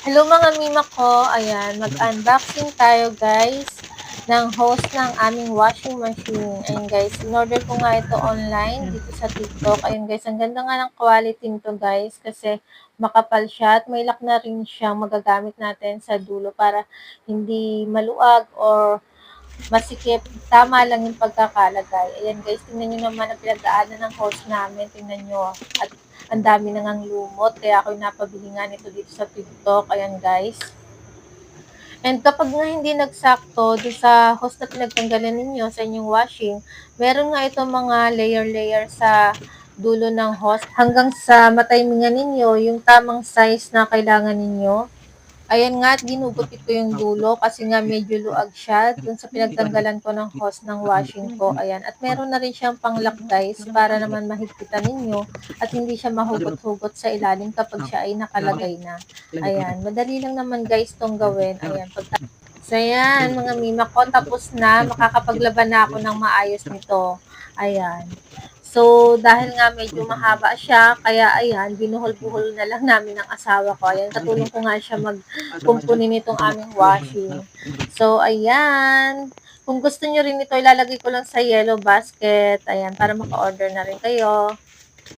Hello mga mima ko, ayan, mag-unboxing tayo guys ng hose ng aming washing machine. Ayan guys, in-order ko nga ito online dito sa TikTok. Ayan guys, ang ganda nga ng quality nito guys kasi makapal siya at may lock na rin siyang magagamit natin sa dulo para hindi maluag or masikip. Tama lang yung pagkakalagay. Ayan guys, tingnan nyo naman ang pinagdaanan ng hose namin. Tingnan nyo. At ang dami na ngang lumot. Kaya ako napabili nga nito dito sa TikTok. Ayan guys. And kapag nga hindi nagsakto doon sa hose na pinagtanggalan ninyo sa inyong washing, meron nga itong mga layer-layer sa dulo ng hose hanggang sa matimingan ninyo yung tamang size na kailangan ninyo. Ayan nga, ginugupit ko yung dulo kasi nga medyo luag siya dun sa pinagtanggalan ko ng hose ng washing ko. Ayan. At meron na rin siyang pang-lock guys para naman mahigpitan ninyo at hindi siya mahugot-hugot sa ilalim kapag siya ay nakalagay na. Ayan. Madali lang naman guys tong gawin. Ayan. So ayan, mga mima ko, tapos na. Makakapaglaban na ako ng maayos nito. Ayan. So, dahil nga medyo mahaba siya, kaya ayan, binuhol-buhol na lang namin ng asawa ko. Ayan, katulong ko nga siya magkumpuni nitong aming washing. So, ayan. Kung gusto nyo rin ito, ilalagay ko lang sa yellow basket. Ayan, para maka-order na rin kayo.